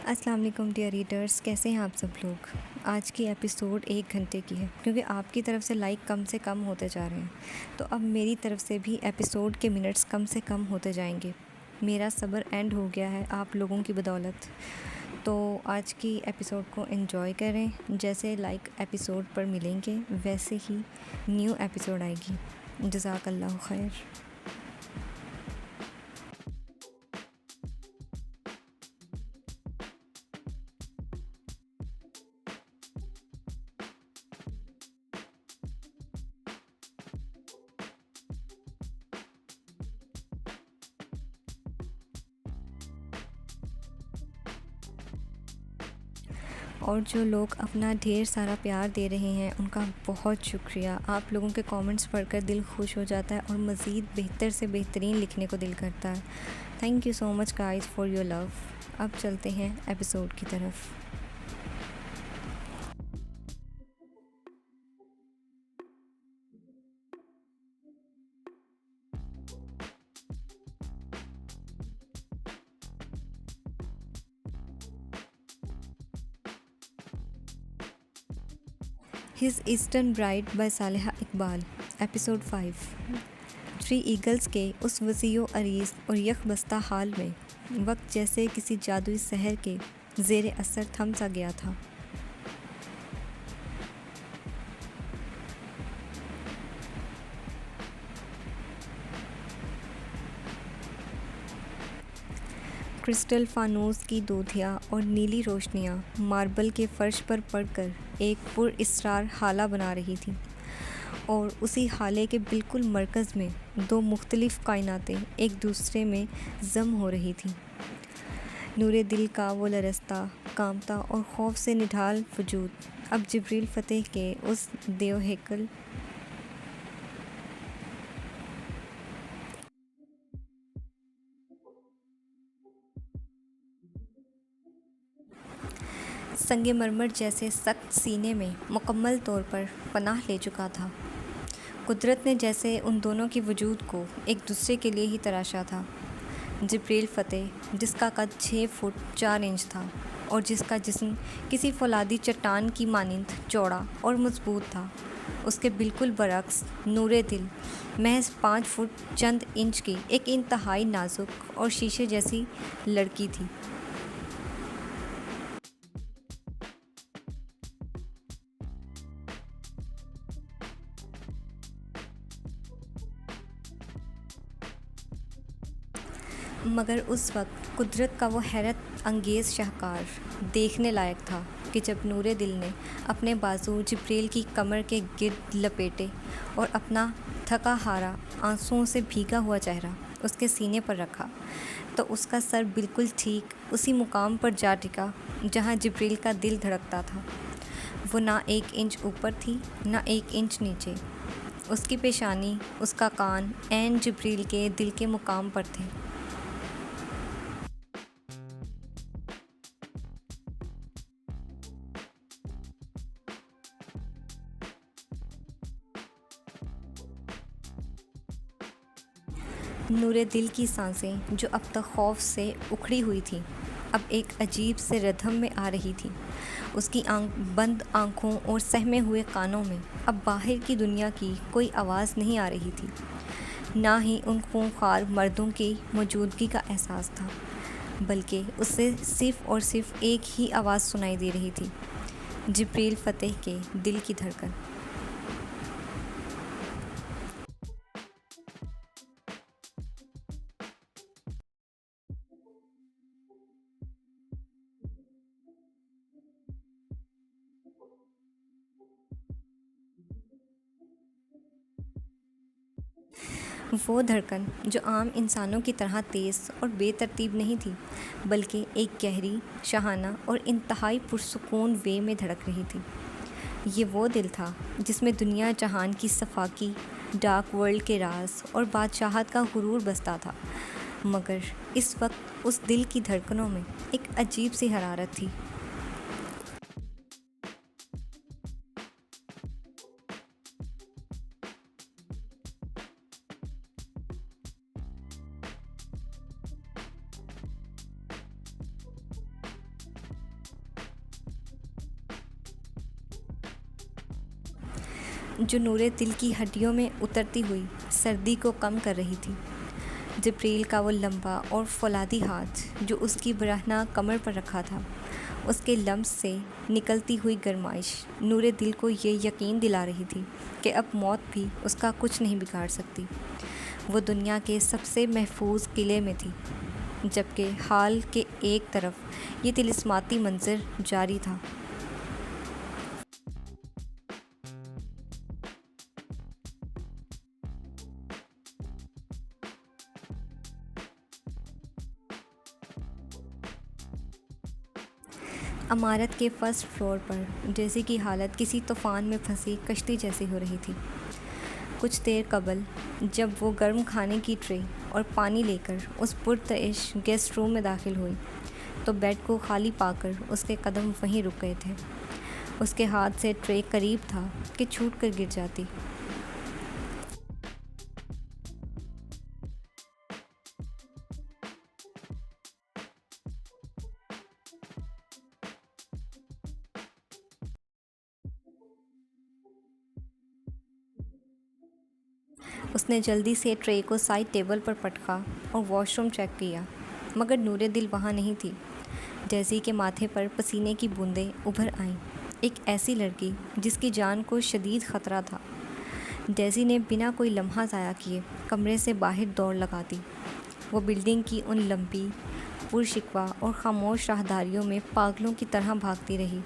अस्सलाम वालेकुम dear readers, कैसे हैं आप सब लोग। आज की एपिसोड 1 घंटे की है क्योंकि आपकी तरफ से लाइक कम से कम होते जा रहे हैं, तो अब मेरी तरफ से भी एपिसोड के मिनट्स कम से कम होते जाएंगे। मेरा सब्र एंड हो गया है आप लोगों की बदौलत। तो आज की एपिसोड को एंजॉय करें। जैसे लाइक एपिसोड पर मिलेंगे वैसे ही न्यू एपिसोड आएगी। जज़ाकल्लाहु खैर। और जो लोग अपना ढेर सारा प्यार दे रहे हैं उनका बहुत शुक्रिया। आप लोगों के कमेंट्स पढ़कर दिल खुश हो जाता है और मज़ीद बेहतर से बेहतरीन लिखने को दिल करता है। Thank you so much guys for your love. अब चलते हैं एपिसोड की तरफ। His eastern bride by Saleha Iqbal. Episode 5। Three eagles के उस वसीओ अरीज और यकबस्ता हाल में वक्त जैसे किसी जादुई सहर के ज़ेरे असर थम सा गया था। क्रिस्टल फानूस की दूधियाँ और नीली रोशनियाँ मार्बल के फर्श पर पड़कर एक पुरअसरार हाला बना रही थी, और उसी हाले के बिल्कुल मरकज़ में दो मुख्तलिफ़ कायनातें एक दूसरे में ज़म हो रही थीं। नूरे दिल का वो लरसता, कांपता और खौफ से निढाल वजूद अब जिब्रील फ़तेह के उस देव हैकल संगमरमर जैसे सख्त सीने में मुकम्मल तौर पर पनाह ले चुका था। कुदरत ने जैसे उन दोनों के वजूद को एक दूसरे के लिए ही तराशा था। जिब्रील फ़तेह, जिसका कद 6 फुट 4 इंच था और जिसका जिस्म किसी फौलादी चट्टान की मानिंद चौड़ा और मजबूत था, उसके बिल्कुल बरक्स नूरे दिल महज 5 फुट चंद इंच की एक इंतहाई नाजुक और शीशे जैसी लड़की थी। मगर उस वक्त कुदरत का वो हैरत अंगेज़ शाहकार देखने लायक था कि जब नूरे दिल ने अपने बाजू जिब्रील की कमर के गिर्द लपेटे और अपना थका हारा आंसुओं से भीगा हुआ चेहरा उसके सीने पर रखा, तो उसका सर बिल्कुल ठीक उसी मुकाम पर जा टिका जहाँ जिब्रील का दिल धड़कता था। वो ना 1 इंच ऊपर थी, ना 1 इंच नीचे। उसकी पेशानी, उसका कान ऐन जिब्रील के दिल के मुकाम पर थे। नूरे दिल की सांसें जो अब तक खौफ से उखड़ी हुई थीं, अब एक अजीब से रिदम में आ रही थीं। उसकी बंद आँखों और सहमे हुए कानों में अब बाहर की दुनिया की कोई आवाज़ नहीं आ रही थी, ना ही उन खूंखार मर्दों की मौजूदगी का एहसास था, बल्कि उससे सिर्फ़ और सिर्फ एक ही आवाज़ सुनाई दे रही थी, जिब्रील फ़तेह के दिल की धड़कन। वो धड़कन जो आम इंसानों की तरह तेज़ और बेतरतीब नहीं थी, बल्कि एक गहरी, शाहाना और इंतहाई पुरसुकून वे में धड़क रही थी। ये वो दिल था जिसमें दुनिया जहान की सफाकी, डार्क वर्ल्ड के राज और बादशाहत का गुरूर बसता था, मगर इस वक्त उस दिल की धड़कनों में एक अजीब सी हरारत थी। जो नूरे दिल की हड्डियों में उतरती हुई सर्दी को कम कर रही थी। जिब्रील का वो लंबा और फौलादी हाथ जो उसकी बरहना कमर पर रखा था, उसके लम्स से निकलती हुई गर्माइश नूरे दिल को ये यकीन दिला रही थी कि अब मौत भी उसका कुछ नहीं बिगाड़ सकती। वो दुनिया के सबसे महफूज किले में थी, जबकि हाल के एक तरफ ये तिलिस्माती मंजर जारी था। इमारत के फर्स्ट फ्लोर पर डेज़ी की हालत किसी तूफ़ान में फंसी कश्ती जैसी हो रही थी। कुछ देर कबल जब वो गर्म खाने की ट्रे और पानी लेकर उस पुरतइश गेस्ट रूम में दाखिल हुई, तो बेड को खाली पाकर उसके कदम वहीं रुक गए थे। उसके हाथ से ट्रे करीब था कि छूट कर गिर जाती। उसने जल्दी से ट्रे को साइड टेबल पर पटका और वॉशरूम चेक किया, मगर नूरे दिल वहाँ नहीं थी। डेज़ी के माथे पर पसीने की बूंदें उभर आईं, एक ऐसी लड़की जिसकी जान को शदीद ख़तरा था। डेज़ी ने बिना कोई लम्हा ज़ाया किए कमरे से बाहर दौड़ लगा दी। वो बिल्डिंग की उन लंबी, पुरशिकवा और खामोश राहदारियों में पागलों की तरह भागती रही।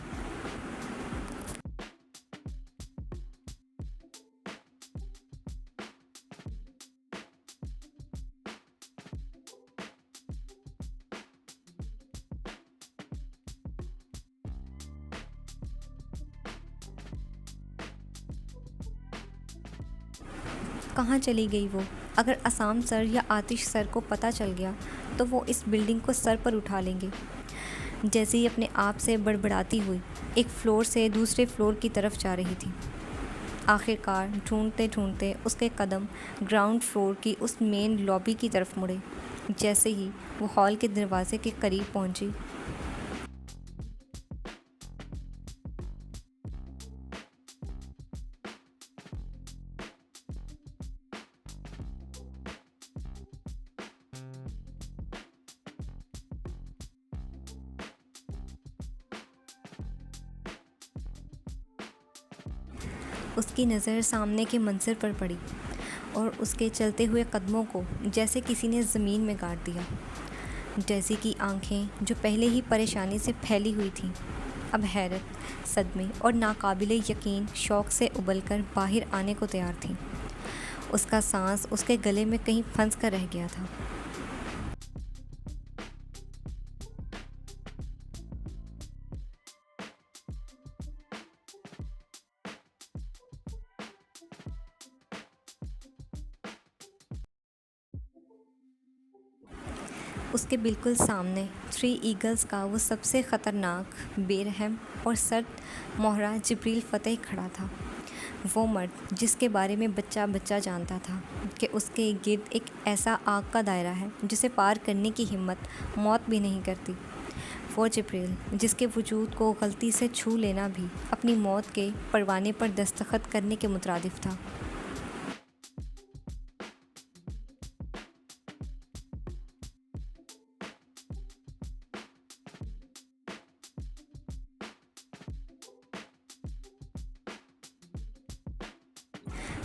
कहाँ चली गई वो? अगर असाम सर या आतिश सर को पता चल गया तो वो इस बिल्डिंग को सर पर उठा लेंगे। जैसे ही अपने आप से बड़बड़ाती हुई एक फ्लोर से दूसरे फ्लोर की तरफ जा रही थी। आखिरकार ढूंढते ढूंढते उसके कदम ग्राउंड फ्लोर की उस मेन लॉबी की तरफ मुड़े। जैसे ही वो हॉल के दरवाजे के करीब पहुंची, उसकी नज़र सामने के मंजर पर पड़ी और उसके चलते हुए कदमों को जैसे किसी ने ज़मीन में गाड़ दिया। डेज़ी की आंखें जो पहले ही परेशानी से फैली हुई थीं, अब हैरत, सदमे और नाकाबिले यकीन शौक़ से उबलकर बाहर आने को तैयार थीं। उसका सांस उसके गले में कहीं फंस कर रह गया था। उसके बिल्कुल सामने थ्री ईगल्स का वो सबसे ख़तरनाक, बेरहम और सर्द मोहरा जिब्रील फ़तेह खड़ा था। वो मर्द जिसके बारे में बच्चा बच्चा जानता था कि उसके गिर्द एक ऐसा आग का दायरा है जिसे पार करने की हिम्मत मौत भी नहीं करती। वो जिब्रील जिसके वजूद को गलती से छू लेना भी अपनी मौत के परवाने पर दस्तखत करने के मुतरादिफ था।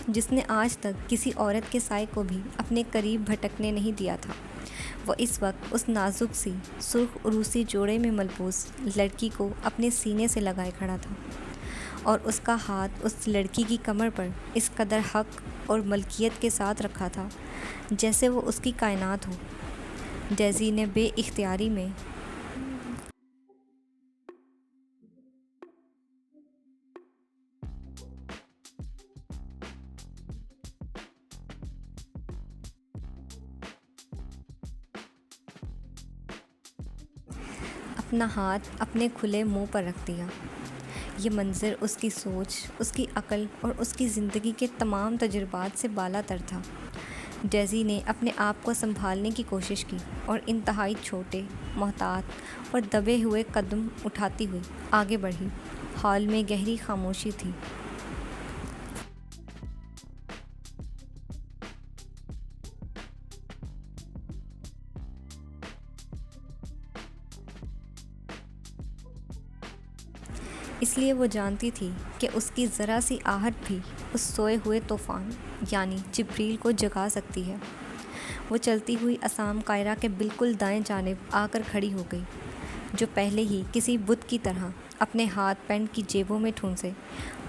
जिसने आज तक किसी औरत के साय को भी अपने करीब भटकने नहीं दिया था। वो इस वक्त उस नाजुक सी सुर्ख उरूसी जोड़े में मलबूस लड़की को अपने सीने से लगाए खड़ा था और उसका हाथ उस लड़की की कमर पर इस कदर हक और मलकियत के साथ रखा था जैसे वो उसकी कायनात हो। डेज़ी ने बेइख्तियारी में अपना हाथ अपने खुले मुंह पर रख दिया। ये मंज़र उसकी सोच, उसकी अक्ल और उसकी ज़िंदगी के तमाम तजुर्बात से बालातर था। डेज़ी ने अपने आप को संभालने की कोशिश की और इंतहाई छोटे, मोहतात और दबे हुए कदम उठाती हुई आगे बढ़ी। हॉल में गहरी खामोशी थी। इसलिए वो जानती थी कि उसकी ज़रा सी आहट भी उस सोए हुए तूफ़ान यानी जिब्रील को जगा सकती है। वो चलती हुई असाम कायरा के बिल्कुल दाएं जानिब आकर खड़ी हो गई, जो पहले ही किसी बुत की तरह अपने हाथ पैंट की जेबों में ठूंसे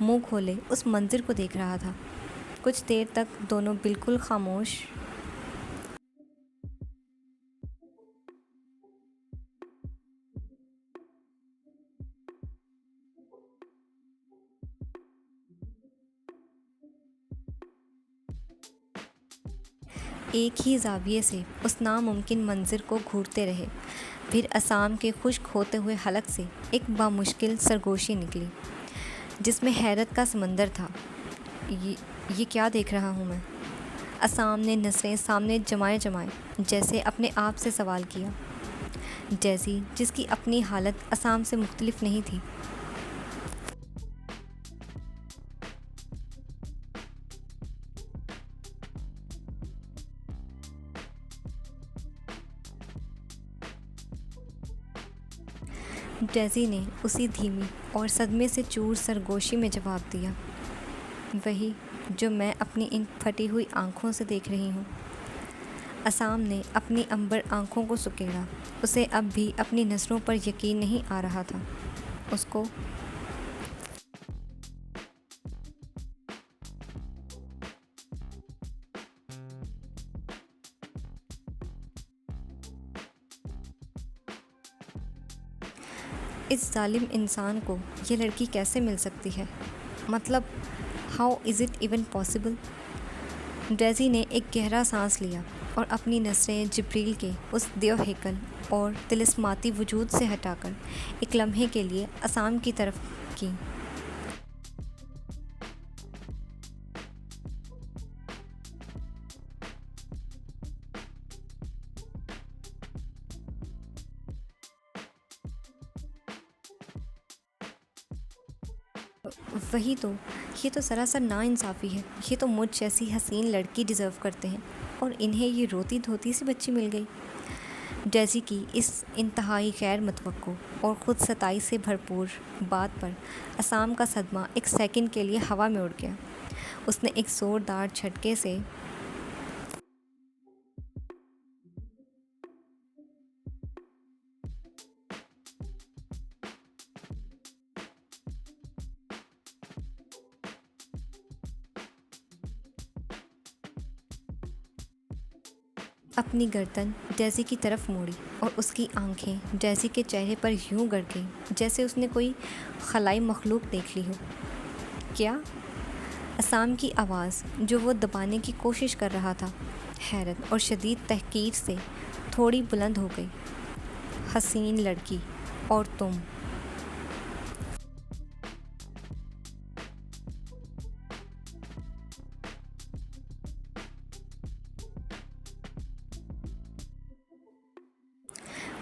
मुंह खोले उस मंदिर को देख रहा था। कुछ देर तक दोनों बिल्कुल खामोश। एक ही ज़ाविये से उस नामुमकिन मंज़िर को घूरते रहे। फिर असम के खुश्क होते हुए हलक से एक बामुश्किल सरगोशी निकली, जिसमें हैरत का समंदर था। ये ये क्या देख रहा हूँ मैं? असम ने नज़रें सामने जमाए जमाए जैसे अपने आप से सवाल किया, जैसी जिसकी अपनी हालत असम से मुख्तलिफ नहीं थी। डेज़ी ने उसी धीमी और सदमे से चूर सरगोशी में जवाब दिया, वही जो मैं अपनी इन फटी हुई आँखों से देख रही हूँ। असम ने अपनी अंबर आँखों को सुकेड़ा। उसे अब भी अपनी नज़रों पर यकीन नहीं आ रहा था। उसको इस जालिम इंसान को ये लड़की कैसे मिल सकती है? मतलब, how is it even possible? Daisy ने एक गहरा सांस लिया और अपनी नज़रें जिब्रील के उस देव-हैकल और तिलिस्माती वजूद से हटाकर एक लम्हे के लिए असम की तरफ की। वही तो, ये तो सरासर नाइंसाफ़ी है। ये तो मुझ जैसी हसीन लड़की डिज़र्व करते हैं, और इन्हें ये रोती धोती सी बच्ची मिल गई। डेज़ी की इस इंतहाई गैर मुतवक्को और ख़ुद सताई से भरपूर बात पर असम का सदमा एक सेकंड के लिए हवा में उड़ गया। उसने एक ज़ोरदार झटके से अपनी गर्दन डेज़ी की तरफ मोड़ी और उसकी आंखें डेज़ी के चेहरे पर यूं गड़ गईं जैसे उसने कोई खलाई मखलूक देख ली हो। क्या? असम की आवाज़, जो वो दबाने की कोशिश कर रहा था, हैरत और शदीद तहकीर से थोड़ी बुलंद हो गई। हसीन लड़की, और तुम?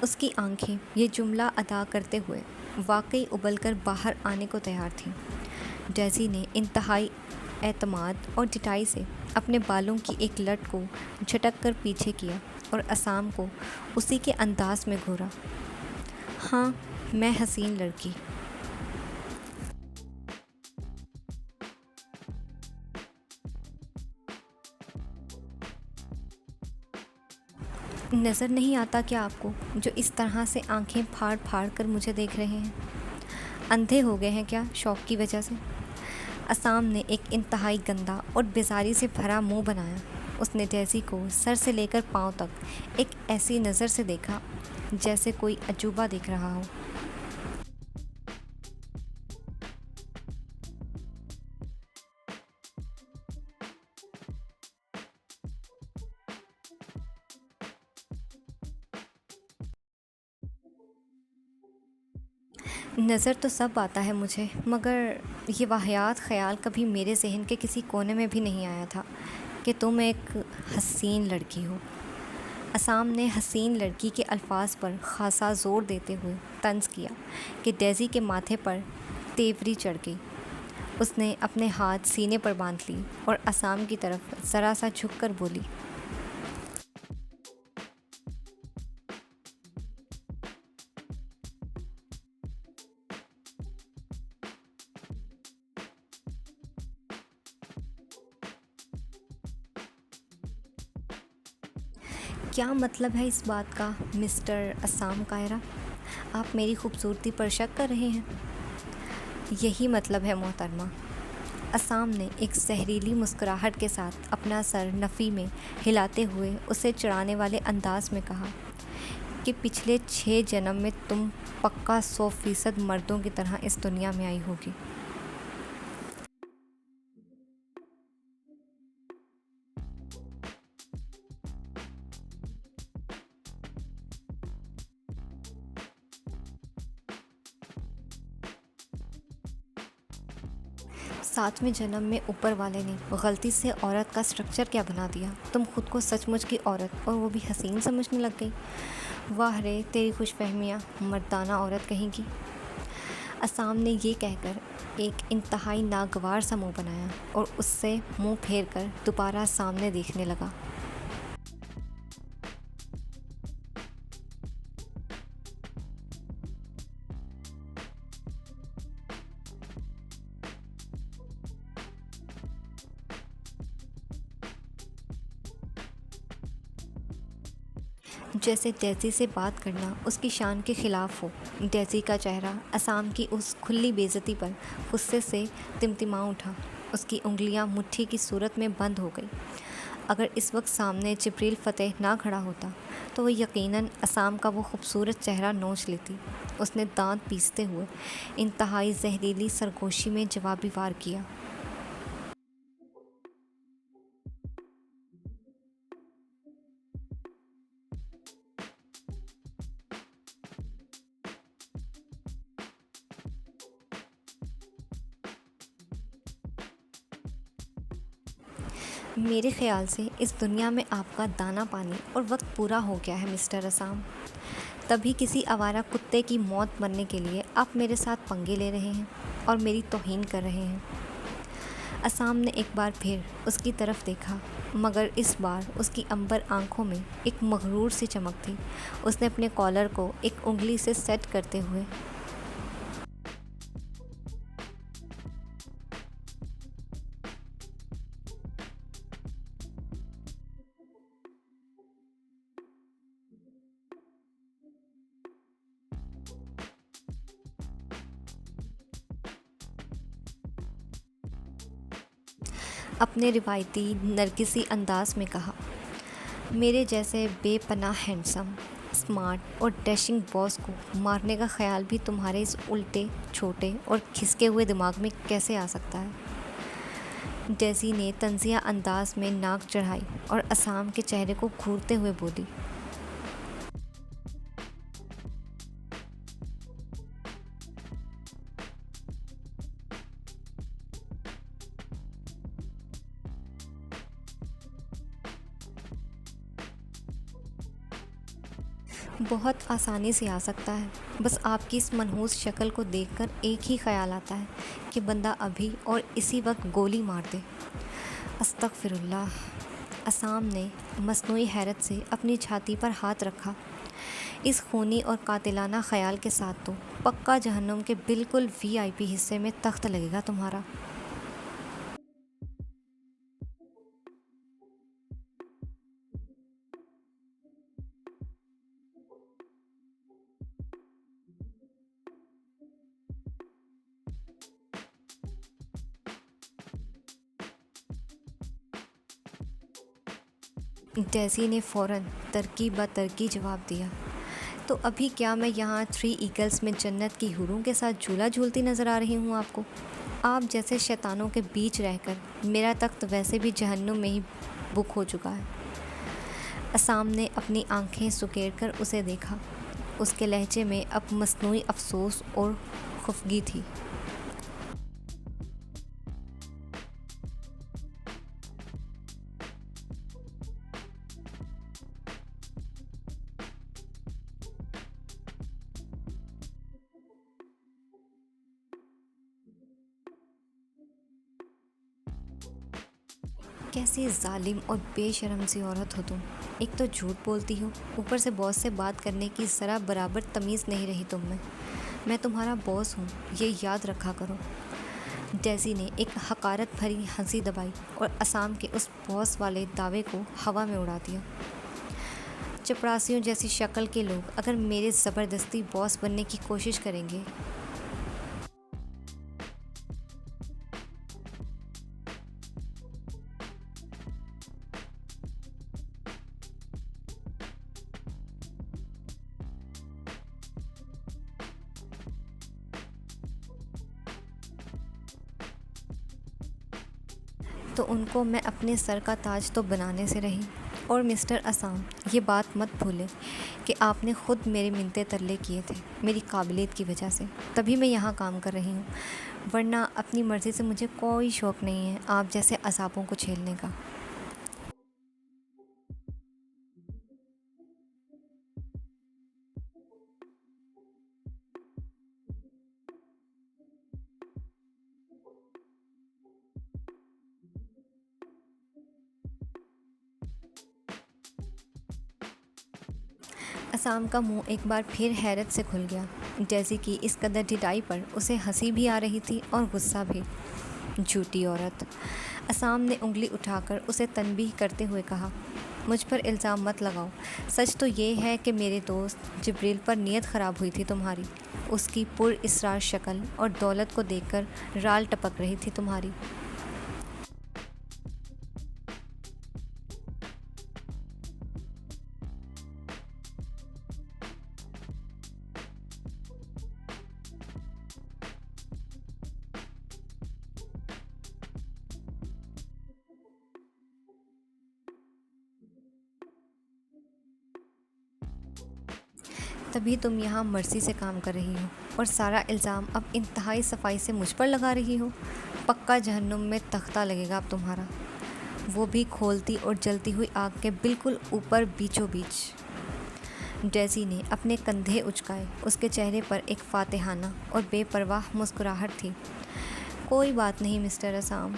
उसकी आंखें ये जुमला अदा करते हुए वाकई उबलकर बाहर आने को तैयार थीं। डेज़ी ने इंतहाई एतमाद और डिटाई से अपने बालों की एक लट को झटक कर पीछे किया और असम को उसी के अंदाज में घूरा। हाँ, मैं हसीन लड़की। नज़र नहीं आता क्या आपको, जो इस तरह से आंखें फाड़ फाड़ कर मुझे देख रहे हैं? अंधे हो गए हैं क्या शौक़ की वजह से? असम ने एक इंतहाई गंदा और बेजारी से भरा मुंह बनाया। उसने डेज़ी को सर से लेकर पांव तक एक ऐसी नज़र से देखा जैसे कोई अजूबा देख रहा हो। नज़र तो सब आता है मुझे, मगर ये वाहियात ख़याल कभी मेरे ज़हन के किसी कोने में भी नहीं आया था कि तुम एक हसीन लड़की हो। असम ने हसीन लड़की के अल्फाज पर ख़ासा ज़ोर देते हुए तंज़ किया कि डेज़ी के माथे पर तेवरी चढ़ गई। उसने अपने हाथ सीने पर बांध ली और असम की तरफ ज़रा सा झुक कर बोली, क्या मतलब है इस बात का मिस्टर अस्साम कायरा? आप मेरी खूबसूरती पर शक कर रहे हैं? यही मतलब है मोहतरमा। अस्साम ने एक जहरीली मुस्कुराहट के साथ अपना सर नफ़ी में हिलाते हुए उसे चिढ़ाने वाले अंदाज में कहा कि पिछले 6 जन्म में तुम पक्का 100% मर्दों की तरह इस दुनिया में आई होगी। सातवें जन्म में ऊपर वाले ने गलती से औरत का स्ट्रक्चर क्या बना दिया, तुम खुद को सचमुच की औरत और वो भी हसीन समझने लग गई। वाह रे तेरी खुशफहमियाँ मर्दाना औरत कहेंगी। अस्साम ने ये कहकर एक इंतहाई नागवार सा मुँह बनाया और उससे मुँह फेर कर दोबारा सामने देखने लगा। जैसे डेज़ी से बात करना उसकी शान के ख़िलाफ़ हो। डेज़ी का चेहरा अस्साम की उस खुली बेइज्जती पर गुस्से से तिमतिमा उठा। उसकी उंगलियां मुट्ठी की सूरत में बंद हो गई। अगर इस वक्त सामने जिब्रील फ़तेह ना खड़ा होता तो वह यकीनन अस्साम का वो खूबसूरत चेहरा नोच लेती। उसने दांत पीसते हुए इंतहाई जहरीली सरगोशी में जवाबी वार किया। मेरे ख़्याल से इस दुनिया में आपका दाना पानी और वक्त पूरा हो गया है मिस्टर अस्साम। तभी किसी आवारा कुत्ते की मौत मरने के लिए आप मेरे साथ पंगे ले रहे हैं और मेरी तौहीन कर रहे हैं। अस्साम ने एक बार फिर उसकी तरफ देखा, मगर इस बार उसकी अंबर आंखों में एक मगरूर सी चमक थी। उसने अपने कॉलर को एक उंगली से सेट करते हुए अपने रिवायती नरगिसी अंदाज में कहा, मेरे जैसे बेपनाह हैंडसम, स्मार्ट और डैशिंग बॉस को मारने का ख्याल भी तुम्हारे इस उल्टे, छोटे और खिसके हुए दिमाग में कैसे आ सकता है? डेज़ी ने तंजिया अंदाज में नाक चढ़ाई और अस्साम के चेहरे को घूरते हुए बोली, बहुत आसानी से आ सकता है। बस आपकी इस मनहूस शक्ल को देखकर एक ही ख्याल आता है कि बंदा अभी और इसी वक्त गोली मार दे। अस्तगफिरुल्लाह। अस्साम ने मसनूई हैरत से अपनी छाती पर हाथ रखा। इस खूनी और कातिलाना ख्याल के साथ तो पक्का जहन्नुम के बिल्कुल वीआईपी हिस्से में तख्त लगेगा तुम्हारा। डेज़ी ने फ़ौरन तरकीब ब तरकी जवाब दिया, तो अभी क्या मैं यहाँ 3 ईगल्स में जन्नत की हूरों के साथ झूला झूलती नज़र आ रही हूँ आपको? आप जैसे शैतानों के बीच रहकर मेरा तख्त वैसे भी जहन्नुम में ही बुक हो चुका है। अस्साम ने अपनी आंखें सुकेड़ कर उसे देखा। उसके लहजे में अब मसनूई अफसोस और खफगी थी। कैसी जालिम और बेशर्म सी औरत हो तुम। एक तो झूठ बोलती हो, ऊपर से बॉस से बात करने की ज़रा बराबर तमीज़ नहीं रही तुम में। मैं तुम्हारा बॉस हूँ, ये याद रखा करो। डेज़ी ने एक हकारत भरी हंसी दबाई और अस्साम के उस बॉस वाले दावे को हवा में उड़ा दिया। चपरासियों जैसी शक्ल के लोग अगर मेरे ज़बरदस्ती बॉस बनने की कोशिश करेंगे। तो उनको मैं अपने सर का ताज तो बनाने से रही। और मिस्टर असम, ये बात मत भूलें कि आपने खुद मेरे मिन्नतें तरले किए थे मेरी काबिलियत की वजह से, तभी मैं यहाँ काम कर रही हूँ, वरना अपनी मर्ज़ी से मुझे कोई शौक़ नहीं है आप जैसे असापों को झेलने का। असाम का मुंह एक बार फिर हैरत से खुल गया, जैसे कि इस कदर ढिठाई पर उसे हंसी भी आ रही थी और गुस्सा भी। झूठी औरत, असाम ने उंगली उठाकर उसे तनबीह करते हुए कहा, मुझ पर इल्ज़ाम मत लगाओ। सच तो ये है कि मेरे दोस्त जिब्रील पर नीयत ख़राब हुई थी तुम्हारी। उसकी पुरइसरार शक्ल और दौलत को देखकर राल टपक रही थी तुम्हारी। तभी तुम यहाँ मर्जी से काम कर रही हो और सारा इल्ज़ाम अब इंतहाई सफाई से मुझ पर लगा रही हो। पक्का जहन्नुम में तख्ता लगेगा अब तुम्हारा, वो भी खोलती और जलती हुई आग के बिल्कुल ऊपर बीचों बीच। डेज़ी ने अपने कंधे उचकाए, उसके चेहरे पर एक फातिहाना और बेपरवाह मुस्कुराहट थी। कोई बात नहीं मिस्टर असम।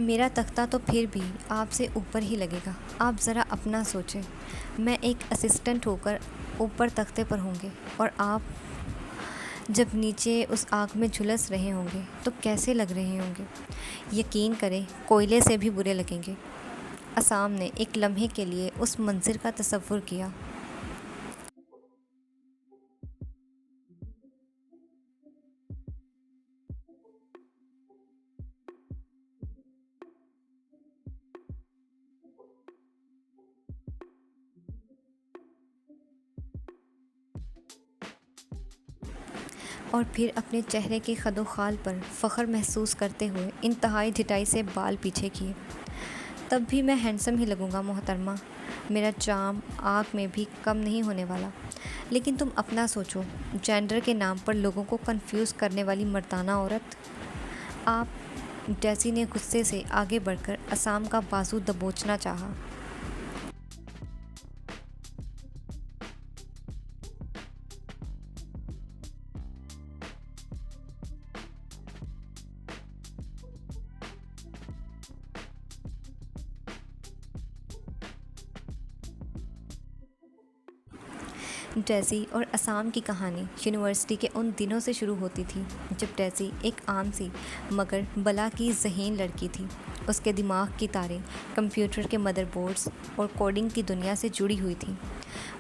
मेरा तख्ता तो फिर भी आपसे ऊपर ही लगेगा। आप ज़रा अपना सोचें, मैं एक असिस्टेंट होकर ऊपर तख्ते पर होंगे और आप जब नीचे उस आग में झुलस रहे होंगे तो कैसे लग रहे होंगे। यकीन करें, कोयले से भी बुरे लगेंगे। असाम ने एक लम्हे के लिए उस मंज़र का तसव्वुर किया। और फिर अपने चेहरे के खदोखाल पर फ़ख्र महसूस करते हुए इंतहाई ढिठाई से बाल पीछे किए। तब भी मैं हैंडसम ही लगूंगा मोहतरमा, मेरा चार्म आग में भी कम नहीं होने वाला। लेकिन तुम अपना सोचो, जेंडर के नाम पर लोगों को कंफ्यूज करने वाली मर्दाना औरत। आप, डेज़ी ने गुस्से से आगे बढ़कर असाम का बाजू दबोचना चाहा। डेज़ी और असाम की कहानी यूनिवर्सिटी के उन दिनों से शुरू होती थी जब डेज़ी एक आम सी मगर बला की ज़हीन लड़की थी। उसके दिमाग की तारें कंप्यूटर के मदरबोर्ड्स और कोडिंग की दुनिया से जुड़ी हुई थी।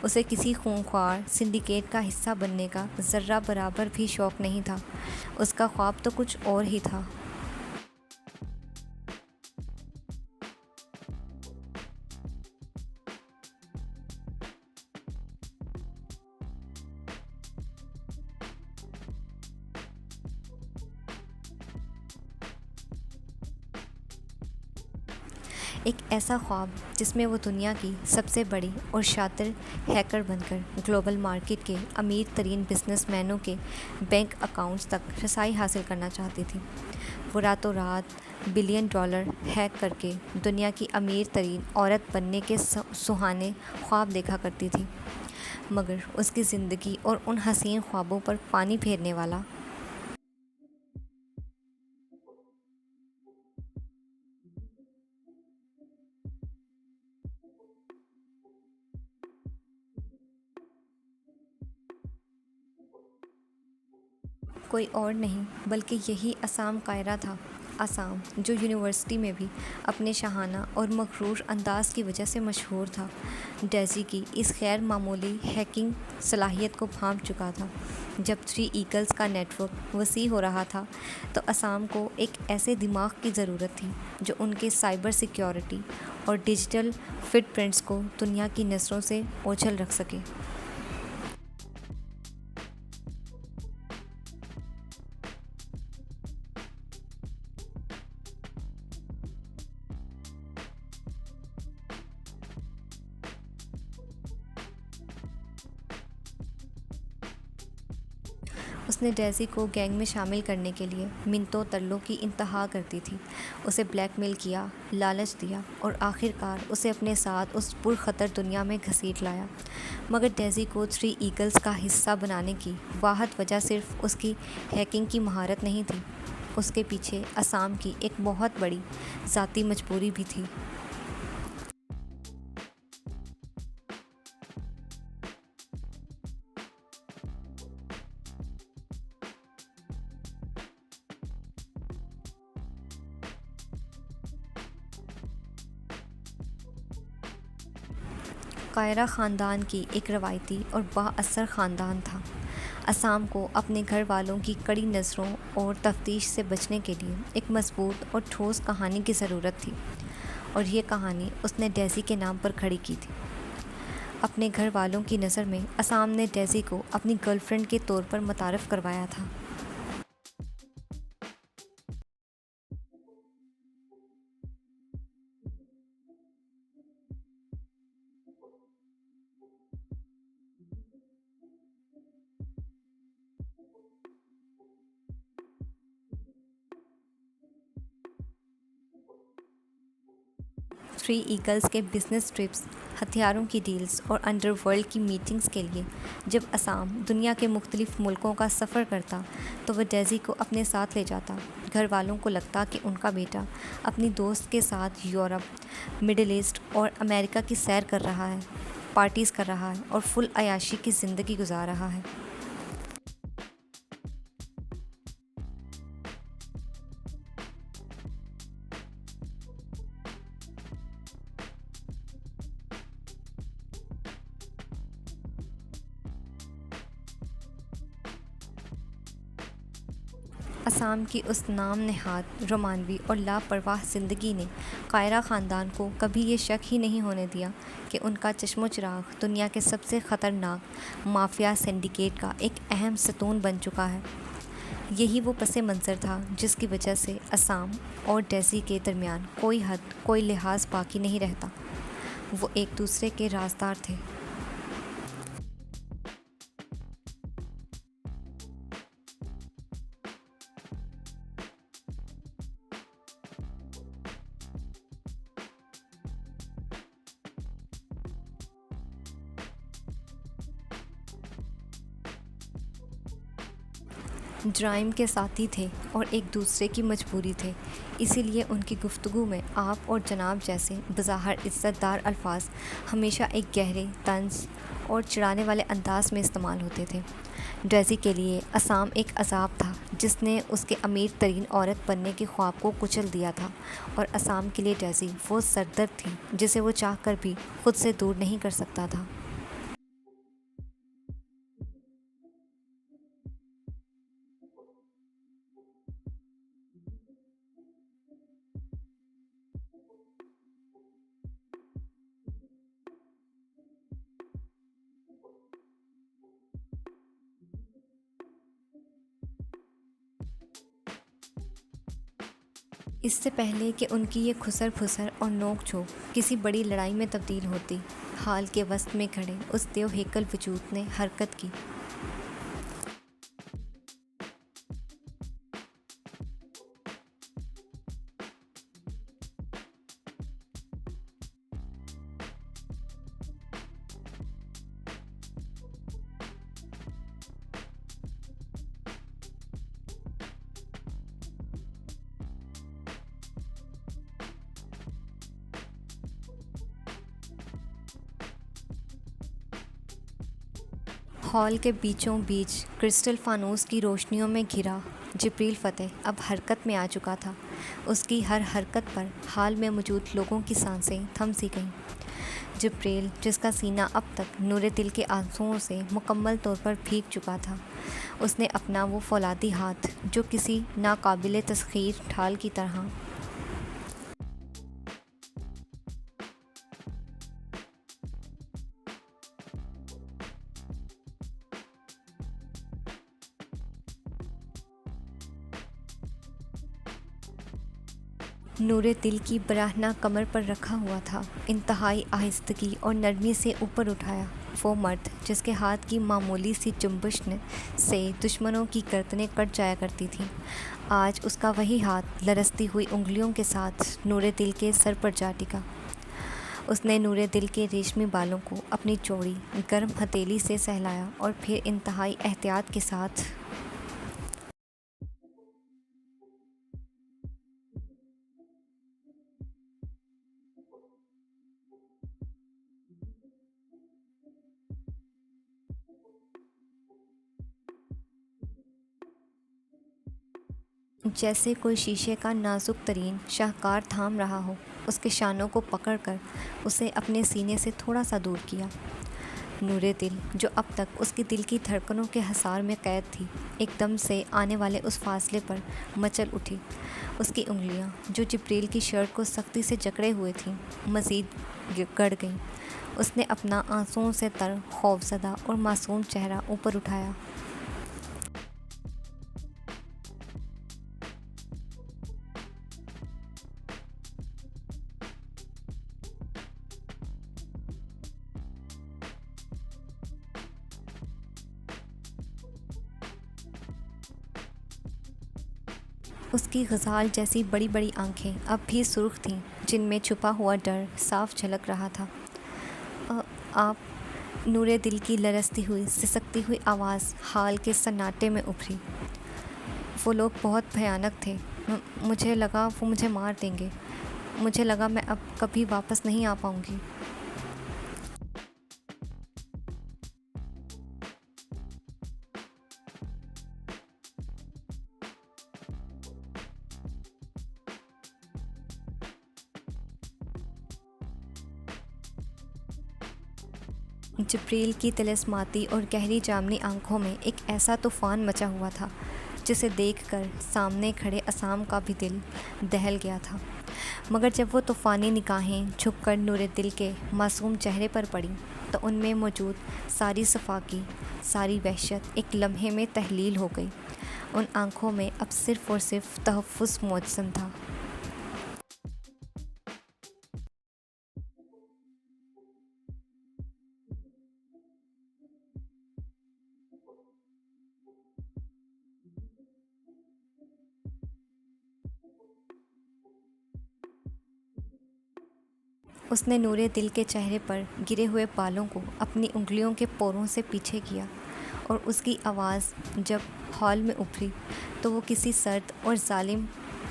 उसे किसी खूंखार सिंडिकेट का हिस्सा बनने का ज़र्रा बराबर भी शौक़ नहीं था। उसका ख्वाब तो कुछ और ही था। एक ऐसा ख्वाब जिसमें वो दुनिया की सबसे बड़ी और शातिर हैकर बनकर ग्लोबल मार्केट के अमीर तरीन बिजनेसमैनों के बैंक अकाउंट्स तक रसाई हासिल करना चाहती थी। वो रातों रात बिलियन डॉलर हैक करके दुनिया की अमीर तरीन औरत बनने के सुहाने ख्वाब देखा करती थी। मगर उसकी ज़िंदगी और उन हसीन ख्वाबों पर पानी फेरने वाला कोई और नहीं बल्कि यही असाम कायरा था। असाम जो यूनिवर्सिटी में भी अपने शाहाना और मगरूर अंदाज की वजह से मशहूर था, डेज़ी की इस गैर मामूली हैकिंग सलाहियत को भांप चुका था। जब थ्री ईगल्स का नेटवर्क वसी हो रहा था तो असाम को एक ऐसे दिमाग की ज़रूरत थी जो उनके साइबर सिक्योरिटी और डिजिटल फिटप्रिंट्स को दुनिया की नज़रों से ओझल रख सके। उसने डेज़ी को गैंग में शामिल करने के लिए मिन्नतों तरलों की इंतहा कर दी थी। उसे ब्लैकमेल किया, लालच दिया और आखिरकार उसे अपने साथ उस पुरखतर दुनिया में घसीट लाया। मगर डेज़ी को थ्री ईगल्स का हिस्सा बनाने की वाहद वजह सिर्फ उसकी हैकिंग की महारत नहीं थी, उसके पीछे असम की एक बहुत बड़ी ज़ाती मजबूरी भी थी। कायरा ख़ानदान की एक रवायती और बाअसर ख़ानदान था। असम को अपने घर वालों की कड़ी नज़रों और तफ्तीश से बचने के लिए एक मजबूत और ठोस कहानी की ज़रूरत थी, और ये कहानी उसने डेज़ी के नाम पर खड़ी की थी। अपने घर वालों की नज़र में असम ने डेज़ी को अपनी गर्लफ्रेंड के तौर पर मुतारफ़ करवाया था। थ्री ईगल्स के बिजनेस ट्रिप्स, हथियारों की डील्स और अंडरवर्ल्ड की मीटिंग्स के लिए जब असम दुनिया के मुख्तलिफ मुल्कों का सफ़र करता तो वह डेज़ी को अपने साथ ले जाता। घर वालों को लगता कि उनका बेटा अपनी दोस्त के साथ यूरोप, मिडिल ईस्ट और अमेरिका की सैर कर रहा है, पार्टीज़ कर रहा है और फुल अयाशी की ज़िंदगी गुजार रहा है। असम की उस नाम नहाद, रोमानवी और लापरवाह ज़िंदगी ने कायरा ख़ानदान को कभी ये शक ही नहीं होने दिया कि उनका चश्मो चिराग दुनिया के सबसे ख़तरनाक माफिया सिंडिकेट का एक अहम सतून बन चुका है। यही वो पस मंज़र था जिसकी वजह से असम और डेज़ी के दरमियान कोई हद, कोई लिहाज बाकी नहीं रहता। वो एक दूसरे के राजदार थे। ड्राइम के साथी थे और एक दूसरे की मजबूरी थे, इसीलिए उनकी गुफ्तगू में आप और जनाब जैसे बज़ाहिर इज़्ज़तदार अल्फाज हमेशा एक गहरे, तंज और चिढ़ाने वाले अंदाज में इस्तेमाल होते थे। डेज़ी के लिए असम एक अज़ाब था जिसने उसके अमीर तरीन औरत बनने के ख्वाब को कुचल दिया था, और असम के लिए डेज़ी वो सरदर्द थी जिसे वो चाह कर भी खुद से दूर नहीं कर सकता था। इससे पहले कि उनकी ये खुसर फुसर और नोक झोंक किसी बड़ी लड़ाई में तब्दील होती, हाल के वस्त में खड़े उस देव हेकल वजूद ने हरकत की। हॉल के बीचों बीच क्रिस्टल फानूस की रोशनियों में घिरा जिब्रील फ़तेह अब हरकत में आ चुका था। उसकी हर हरकत पर हाल में मौजूद लोगों की सांसें थम सी गईं। जिब्रील, जिसका सीना अब तक नूरे दिल के आंसुओं से मुकम्मल तौर पर भीग चुका था, उसने अपना वो फौलादी हाथ, जो किसी नाकाबिले तस्खीर ढाल की तरह नूरे दिल की बराहना कमर पर रखा हुआ था, इंतहाई आहिस्तगी और नरमी से ऊपर उठाया। वो मर्द जिसके हाथ की मामूली सी जुम्बश से दुश्मनों की गर्दनें कट जाया करती थीं, आज उसका वही हाथ लरसती हुई उंगलियों के साथ नूरे दिल के सर पर जा टिका। उसने नूरे दिल के रेशमी बालों को अपनी चौड़ी गर्म हथेली से सहलाया और फिर इंतहाई एहतियात के साथ जैसे कोई शीशे का नाजुक तरीन शाहकार थाम रहा हो, उसके शानों को पकड़कर उसे अपने सीने से थोड़ा सा दूर किया। नूरे दिल, जो अब तक उसकी दिल की धड़कनों के हसार में कैद थी, एकदम से आने वाले उस फासले पर मचल उठी। उसकी उंगलियां, जो जिब्रील की शर्ट को सख्ती से जकड़े हुए थीं, मज़ीद गड़ गईं। उसने अपना आंसुओं से तर, खौफज़दा और मासूम चेहरा ऊपर उठाया। उसकी गज़ाल जैसी बड़ी बड़ी आंखें अब भी सुर्ख थीं, जिनमें छुपा हुआ डर साफ झलक रहा था। आप, नूरे दिल की लरसती हुई सिसकती हुई आवाज़ हाल के सन्नाटे में उभरी। वो लोग बहुत भयानक थे। मुझे लगा वो मुझे मार देंगे। मुझे लगा मैं अब कभी वापस नहीं आ पाऊँगी। जिब्रील की तिलिस्माती और गहरी जामनी आंखों में एक ऐसा तूफ़ान मचा हुआ था, जिसे देखकर सामने खड़े असाम का भी दिल दहल गया था। मगर जब वो तूफ़ानी निगाहें झुककर नूरे दिल के मासूम चेहरे पर पड़ी, तो उनमें मौजूद सारी सफाकी, सारी वहशत एक लम्हे में तहलील हो गई। उन आंखों में अब सिर्फ़ और सिर्फ तहफ़्फ़ुज़ मौजज़न था। उसने नूरे दिल के चेहरे पर गिरे हुए बालों को अपनी उंगलियों के पोरों से पीछे किया, और उसकी आवाज़ जब हॉल में उभरी, तो वो किसी सर्द और जालिम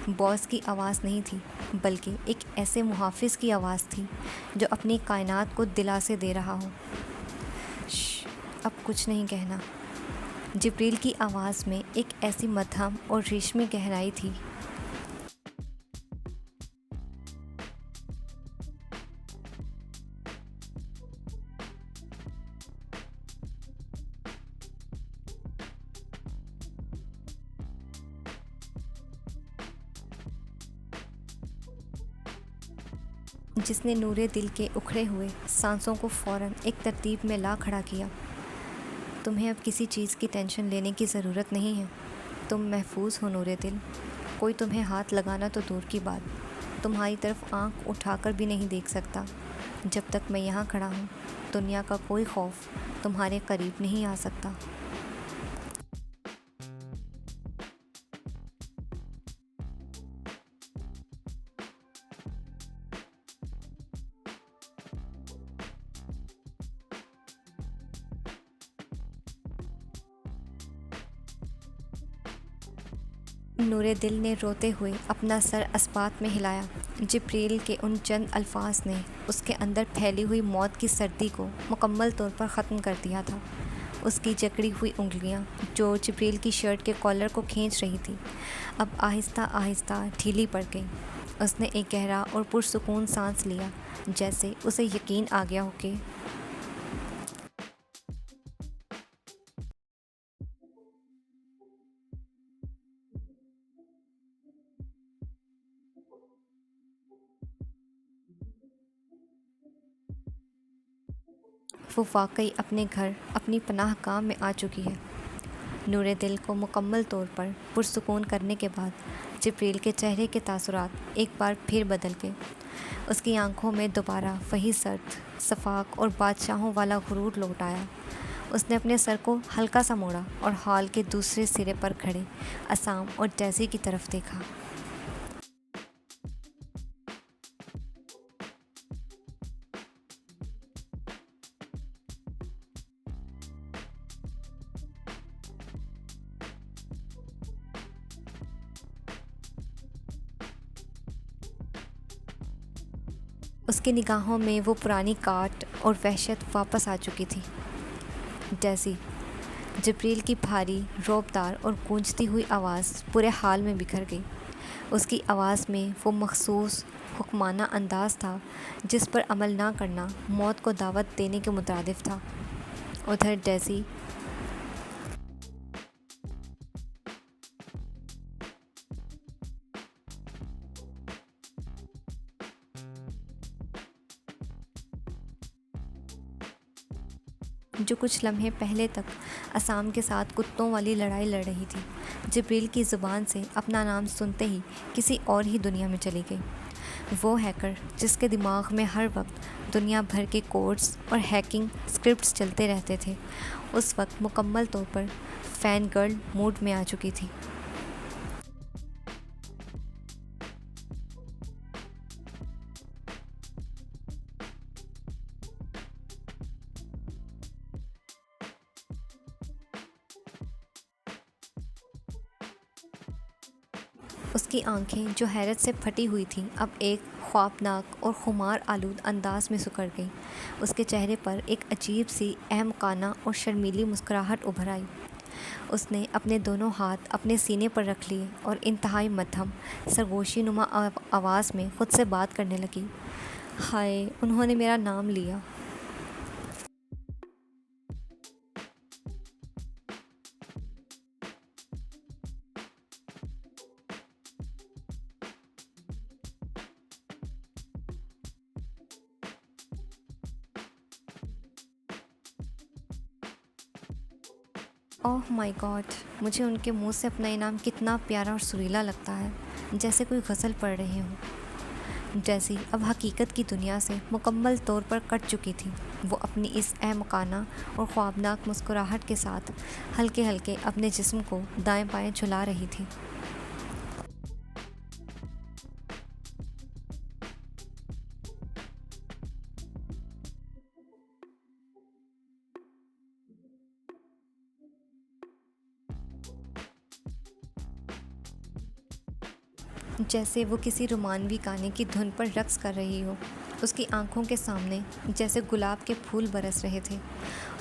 बॉस की आवाज़ नहीं थी, बल्कि एक ऐसे मुहाफ़िज़ की आवाज़ थी जो अपनी कायनात को दिलासे दे रहा हो। अब कुछ नहीं कहना। जिब्रील की आवाज़ में एक ऐसी मध्यम और रेशमी गहराई थी जिसने नूरे दिल के उखड़े हुए सांसों को फ़ौरन एक तरतीब में ला खड़ा किया। तुम्हें अब किसी चीज़ की टेंशन लेने की ज़रूरत नहीं है। तुम महफूज हो नूरे दिल। कोई तुम्हें हाथ लगाना तो दूर की बात, तुम्हारी तरफ आंख उठाकर भी नहीं देख सकता। जब तक मैं यहाँ खड़ा हूँ, दुनिया का कोई खौफ तुम्हारे करीब नहीं आ सकता। नूरे दिल ने रोते हुए अपना सर अस्पात में हिलाया। जिब्रील के उन चंद अल्फाज ने उसके अंदर फैली हुई मौत की सर्दी को मुकम्मल तौर पर ख़त्म कर दिया था। उसकी जकड़ी हुई उंगलियां जो जिब्रील की शर्ट के कॉलर को खींच रही थी अब आहिस्ता आहिस्ता ढीली पड़ गई। उसने एक गहरा और पुरसुकून सांस लिया, जैसे उसे यकीन आ गया हो कि वो वाकई अपने घर, अपनी पनाह गाह में आ चुकी है। नूरे दिल को मुकम्मल तौर पर पुरसुकून करने के बाद जिब्रील के चेहरे के तासुरात एक बार फिर बदल गए। उसकी आंखों में दोबारा वही सर्द, सफाक और बादशाहों वाला गुरूर लौट आया। उसने अपने सर को हल्का सा मोड़ा और हॉल के दूसरे सिरे पर खड़े असाम और डेज़ी की तरफ देखा। उसकी निगाहों में वो पुरानी काट और वहशत वापस आ चुकी थी। डेज़ी, जिब्रील की भारी, रौबदार और गूंजती हुई आवाज़ पूरे हाल में बिखर गई। उसकी आवाज़ में वो मखसूस हुक्माना अंदाज़ था जिस पर अमल ना करना मौत को दावत देने के मुतरादिफ था। उधर डेज़ी जो कुछ लम्हे पहले तक असाम के साथ कुत्तों वाली लड़ाई लड़ रही थी, जिब्रील की ज़ुबान से अपना नाम सुनते ही किसी और ही दुनिया में चली गई। वो हैकर जिसके दिमाग में हर वक्त दुनिया भर के कोड्स और हैकिंग स्क्रिप्ट्स चलते रहते थे, उस वक्त मुकम्मल तौर पर फ़ैन गर्ल मूड में आ चुकी थी। उसकी आंखें जो हैरत से फटी हुई थीं अब एक ख्वाबनाक और खुमार आलूद अंदाज में सिकुड़ गईं। उसके चेहरे पर एक अजीब सी अहमकाना और शर्मीली मुस्कुराहट उभर आई। उसने अपने दोनों हाथ अपने सीने पर रख लिए और इंतहाई मध्यम सरगोशी नुमा आवाज़ में खुद से बात करने लगी। हाय, उन्होंने मेरा नाम लिया। ओह माय गॉड, मुझे उनके मुंह से अपना इनाम कितना प्यारा और सुरीला लगता है, जैसे कोई गज़ल पढ़ रही हूँ। जैसी अब हकीकत की दुनिया से मुकम्मल तौर पर कट चुकी थी, वो अपनी इस अहमकाना और ख्वाबनाक मुस्कुराहट के साथ हल्के हल्के अपने जिस्म को दाएं बाएं झुला रही थी। जैसे वो किसी रोमानवी गाने की धुन पर रक्स कर रही हो। उसकी आंखों के सामने जैसे गुलाब के फूल बरस रहे थे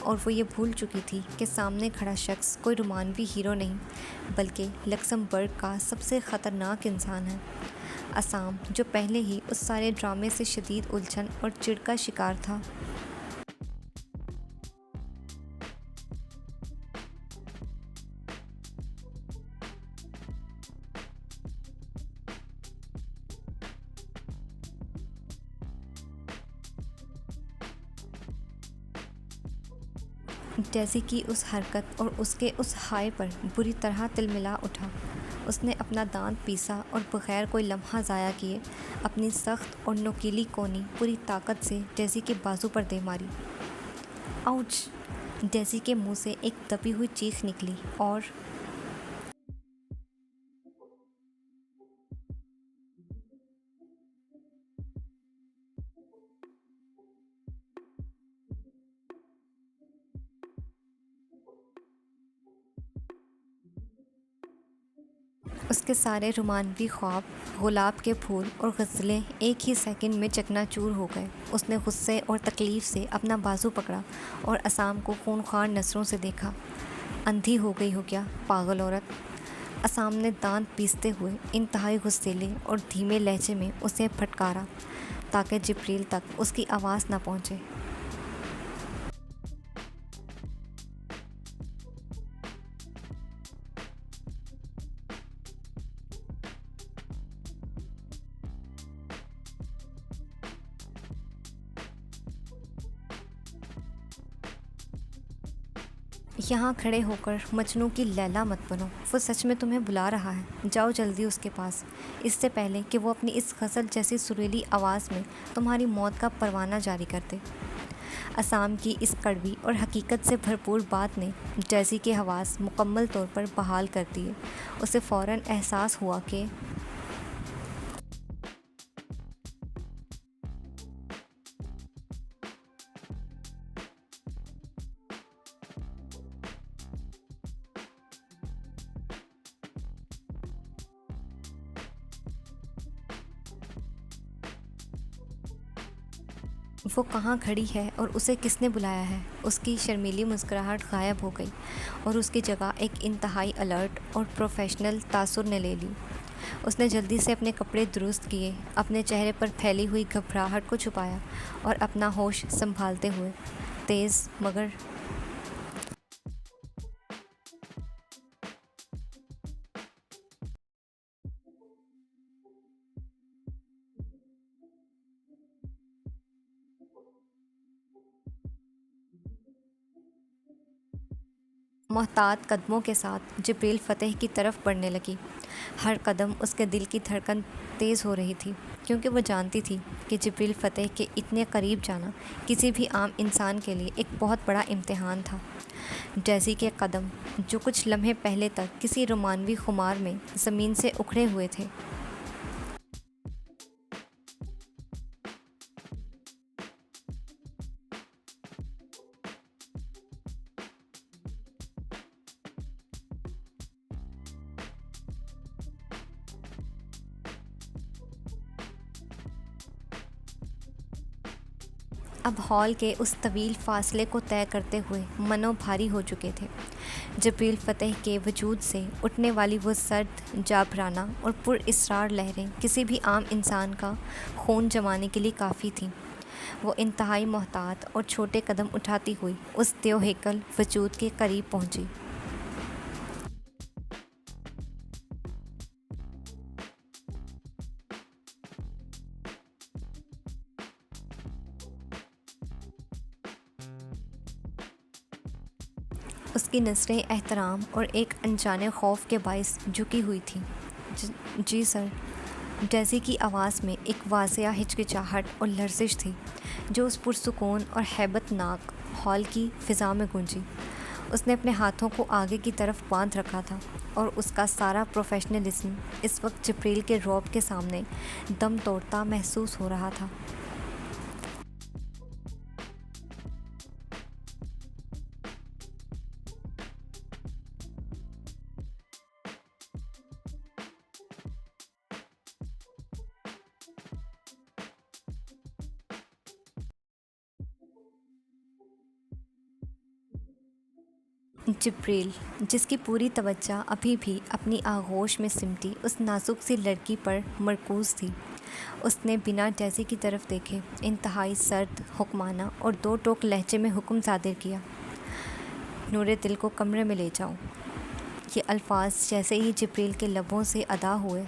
और वो ये भूल चुकी थी कि सामने खड़ा शख्स कोई रोमानवी हीरो नहीं, बल्कि लक्समबर्ग का सबसे ख़तरनाक इंसान है। असाम, जो पहले ही उस सारे ड्रामे से शदीद उलझन और चिढ़ का शिकार था। डेज़ी की उस हरकत और उसके उस हाय पर बुरी तरह तिलमिला उठा। उसने अपना दांत पीसा और बगैर कोई लम्हा ज़ाया किए अपनी सख्त और नुकीली कोनी पूरी ताकत से डेज़ी के बाजू पर दे मारी। आउच! डेज़ी के मुंह से एक दबी हुई चीख निकली और उसके सारे रोमानवी ख्वाब, गुलाब के फूल और गज़लें एक ही सेकंड में चकनाचूर हो गए। उसने गुस्से और तकलीफ़ से अपना बाजू पकड़ा और असाम को खूंखार नज़रों से देखा। अंधी हो गई हो क्या, पागल औरत? असाम ने दांत पीसते हुए इंतहाई गुस्सेले और धीमे लहजे में उसे फटकारा ताकि जिब्रील तक उसकी आवाज़ न पहुँचे। यहाँ खड़े होकर मजनू की लैला मत बनो, वो सच में तुम्हें बुला रहा है। जाओ जल्दी उसके पास, इससे पहले कि वो अपनी इस गज़ल जैसी सुरीली आवाज़ में तुम्हारी मौत का परवाना जारी कर दे। असाम की इस कड़वी और हकीकत से भरपूर बात ने जैसी की हवास मुकम्मल तौर पर बहाल कर दिए। उसे फ़ौरन एहसास हुआ कि वो कहाँ खड़ी है और उसे किसने बुलाया है। उसकी शर्मीली मुस्कुराहट गायब हो गई और उसकी जगह एक इंतहाई अलर्ट और प्रोफेशनल तासुर ने ले ली। उसने जल्दी से अपने कपड़े दुरुस्त किए, अपने चेहरे पर फैली हुई घबराहट को छुपाया और अपना होश संभालते हुए तेज़ मगर मोहतात कदमों के साथ जिब्रील फ़तेह की तरफ बढ़ने लगी। हर कदम उसके दिल की धड़कन तेज़ हो रही थी, क्योंकि वो जानती थी कि जिब्रील फ़तेह के इतने करीब जाना किसी भी आम इंसान के लिए एक बहुत बड़ा इम्तिहान था। जैसी के कदम जो कुछ लम्हे पहले तक किसी रोमानवी खुमार में ज़मीन से उखड़े हुए थे, अब हॉल के उस तवील फासले को तय करते हुए मनो भारी हो चुके थे। जिब्रील फ़तेह के वजूद से उठने वाली वो सर्द, जाबराना और पुरइसरार लहरें किसी भी आम इंसान का खून जमाने के लिए काफ़ी थीं। वो इंतहाई मोहतात और छोटे कदम उठाती हुई उस देवहेकल वजूद के करीब पहुंची। उसकी नज़रें एहतराम और एक अनजाने खौफ के बायस झुकी हुई थी। जी सर। डेज़ी की आवाज़ में एक वाज़िया हिचकिचाहट और लर्जिश थी जो उस पुरसुकून और हैबतनाक हॉल की फ़िज़ा में गूंजी। उसने अपने हाथों को आगे की तरफ बांध रखा था और उसका सारा प्रोफेशनलिज्म इस वक्त जिब्रील के रौब के सामने दम तोड़ता महसूस हो रहा था। जिब्रील, जिसकी पूरी तवज्जो अभी भी अपनी आगोश में सिमटी उस नाजुक सी लड़की पर मरकूज़ थी, उसने बिना डेज़ी की तरफ देखे इंतहाई सर्द, हुक्माना और दो टोक लहजे में हुक्म सादिर किया। नूरे दिल को कमरे में ले जाओ। ये अल्फाज जैसे ही जिब्रील के लबों से अदा हुए,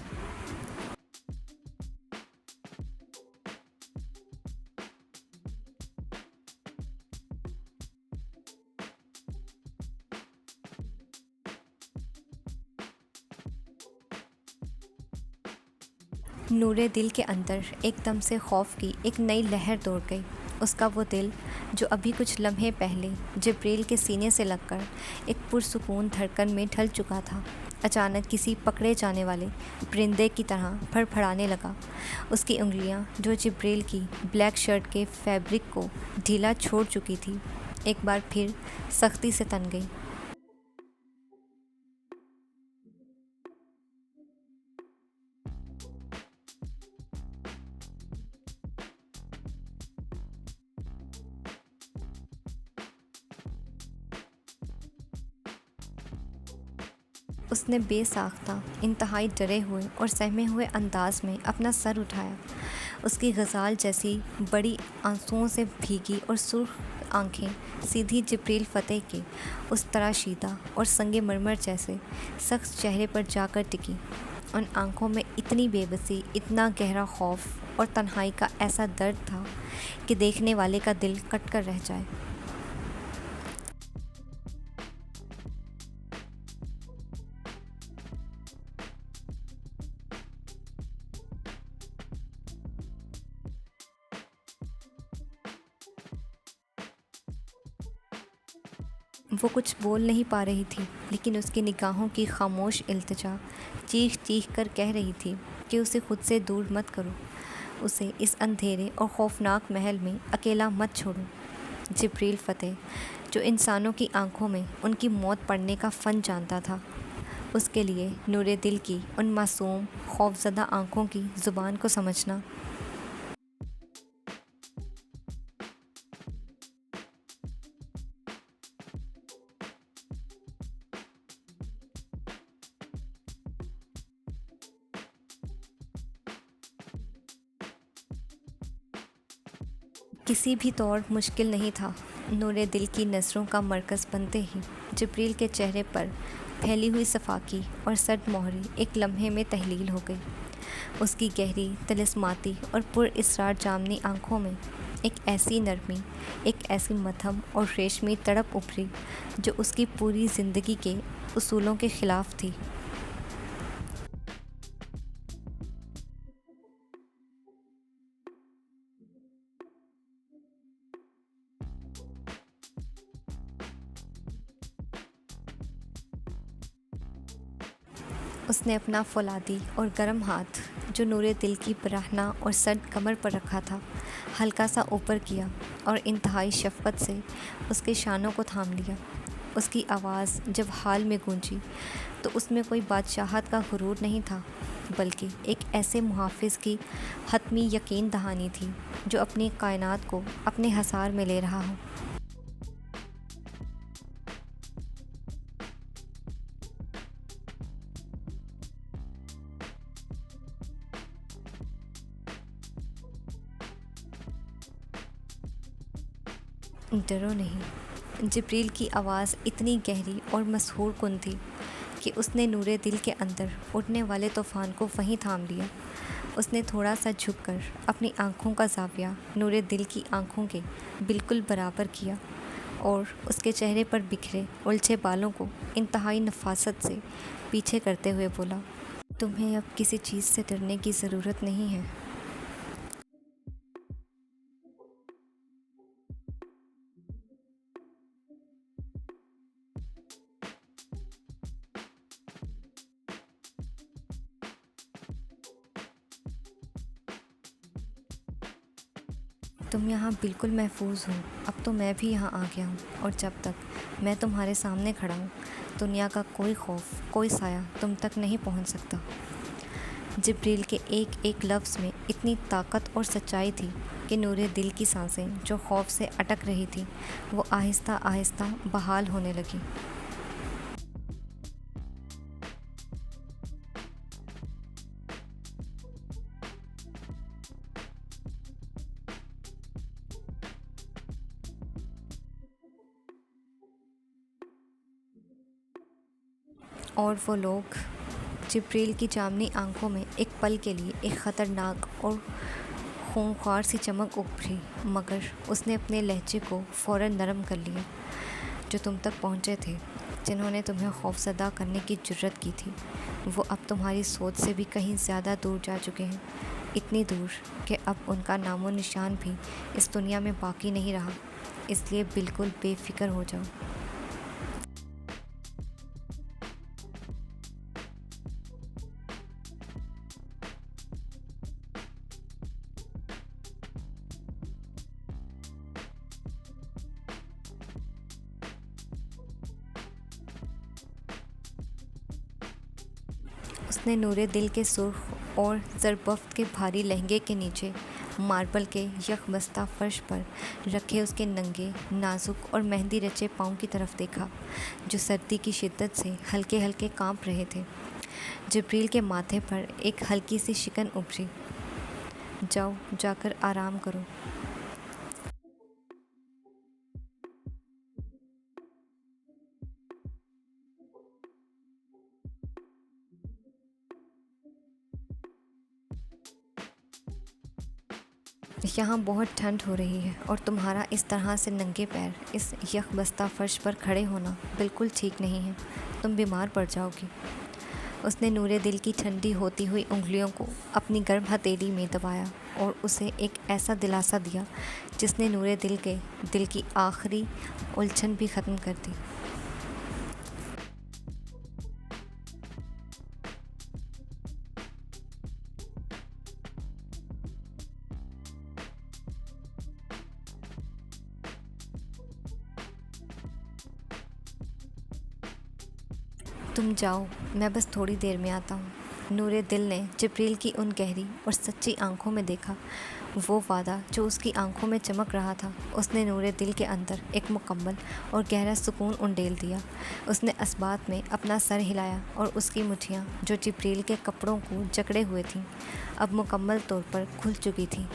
नूरे दिल के अंदर एकदम से खौफ की एक नई लहर दौड़ गई। उसका वो दिल जो अभी कुछ लम्हे पहले जिब्रील के सीने से लगकर एक पुरसुकून धड़कन में ढल चुका था, अचानक किसी पकड़े जाने वाले परिंदे की तरह फड़फड़ाने लगा। उसकी उंगलियां जो जिब्रील की ब्लैक शर्ट के फैब्रिक को ढीला छोड़ चुकी थी, एक बार फिर सख्ती से तन गई। उसने बेसाख्ता, इंतहाई डरे हुए और सहमे हुए अंदाज में अपना सर उठाया। उसकी गज़ाल जैसी बड़ी आंसुओं से भीगी और सुर्ख आंखें सीधी जिब्रील फ़तेह के उस तराशीदा और संगमरमर जैसे सख्त चेहरे पर जाकर टिकी। उन आंखों में इतनी बेबसी, इतना गहरा खौफ और तन्हाई का ऐसा दर्द था कि देखने वाले का दिल कट कर रह जाए। वो कुछ बोल नहीं पा रही थी, लेकिन उसकी निगाहों की खामोश इल्तिजा चीख चीख कर कह रही थी कि उसे खुद से दूर मत करो, उसे इस अंधेरे और खौफनाक महल में अकेला मत छोड़ो। जिब्रील फ़तेह, जो इंसानों की आंखों में उनकी मौत पड़ने का फ़न जानता था, उसके लिए नूरे दिल की उन मासूम खौफज़दा आंखों की ज़ुबान को समझना किसी भी तौर मुश्किल नहीं था। नूरे दिल की नज़रों का मरकज़ बनते ही जिब्रील के चेहरे पर फैली हुई सफाकी और सर्द मोहरी एक लम्हे में तहलील हो गई। उसकी गहरी, तिलिस्माती और पुरइसरार जामनी आंखों में एक ऐसी नरमी, एक ऐसी मध्यम और रेशमी तड़प उभरी जो उसकी पूरी ज़िंदगी के उसूलों के ख़िलाफ़ थी। उसने अपना फौलादी और गर्म हाथ, जो नूरे दिल की बराहना और सर्द कमर पर रखा था, हल्का सा ऊपर किया और इंतहाई शफ़क़त से उसके शानों को थाम लिया। उसकी आवाज़ जब हाल में गूंजी तो उसमें कोई बादशाहत का गुरूर नहीं था, बल्कि एक ऐसे मुहाफ़िज़ की हतमी यकीन दहानी थी जो अपनी कायनात को अपने हसार में ले रहा हो। डरो नहीं। जिब्रील की आवाज़ इतनी गहरी और मसहूर कुन थी कि उसने नूरे दिल के अंदर उठने वाले तूफ़ान को वहीं थाम लिया। उसने थोड़ा सा झुककर अपनी आँखों का ज़ाविया नूरे दिल की आँखों के बिल्कुल बराबर किया और उसके चेहरे पर बिखरे उलझे बालों को इंतहाई नफासत से पीछे करते हुए बोला, तुम्हें अब किसी चीज़ से डरने की ज़रूरत नहीं है। तुम यहाँ बिल्कुल महफूज हो। अब तो मैं भी यहाँ आ गया हूँ और जब तक मैं तुम्हारे सामने खड़ा हूँ, दुनिया का कोई खौफ, कोई साया तुम तक नहीं पहुँच सकता। जिब्रील के एक एक लफ्ज़ में इतनी ताकत और सच्चाई थी कि नूरे दिल की सांसें जो खौफ से अटक रही थी, वो आहिस्ता आहिस्ता बहाल होने लगी। और वो लोग, जिब्रील की जामनी आंखों में एक पल के लिए एक ख़तरनाक और खूंखार सी चमक उभरी, मगर उसने अपने लहजे को फ़ौरन नरम कर लिया। जो तुम तक पहुँचे थे, जिन्होंने तुम्हें खौफज़दा करने की जुर्रत की थी, वो अब तुम्हारी सोच से भी कहीं ज़्यादा दूर जा चुके हैं। इतनी दूर कि अब उनका नामो निशान भी इस दुनिया में बाकी नहीं रहा। इसलिए बिल्कुल बेफ़िक्र हो जाओ। उसने नूरे दिल के सुर्ख और ज़रबफ्त के भारी लहंगे के नीचे मार्बल के यकबस्ता फर्श पर रखे उसके नंगे, नाजुक और मेहंदी रचे पाँव की तरफ देखा, जो सर्दी की शिद्दत से हल्के हल्के कांप रहे थे। जिब्रील के माथे पर एक हल्की सी शिकन उभरी। जाओ, जाकर आराम करो। यहाँ बहुत ठंड हो रही है और तुम्हारा इस तरह से नंगे पैर इस यकबस्ता फर्श पर खड़े होना बिल्कुल ठीक नहीं है। तुम बीमार पड़ जाओगी। उसने नूरे दिल की ठंडी होती हुई उंगलियों को अपनी गर्म हथेली में दबाया और उसे एक ऐसा दिलासा दिया जिसने नूरे दिल की आखिरी उलझन भी ख़त्म कर दी। तुम जाओ, मैं बस थोड़ी देर में आता हूँ। नूरे दिल ने जिब्रील की उन गहरी और सच्ची आंखों में देखा वो वादा जो उसकी आंखों में चमक रहा था। उसने नूरे दिल के अंदर एक मुकम्मल और गहरा सुकून उंडेल दिया। उसने अस्बात में अपना सर हिलाया और उसकी मुट्ठियाँ जो जिब्रील के कपड़ों को जकड़े हुए थीं अब मुकम्मल तौर पर खुल चुकी थीं।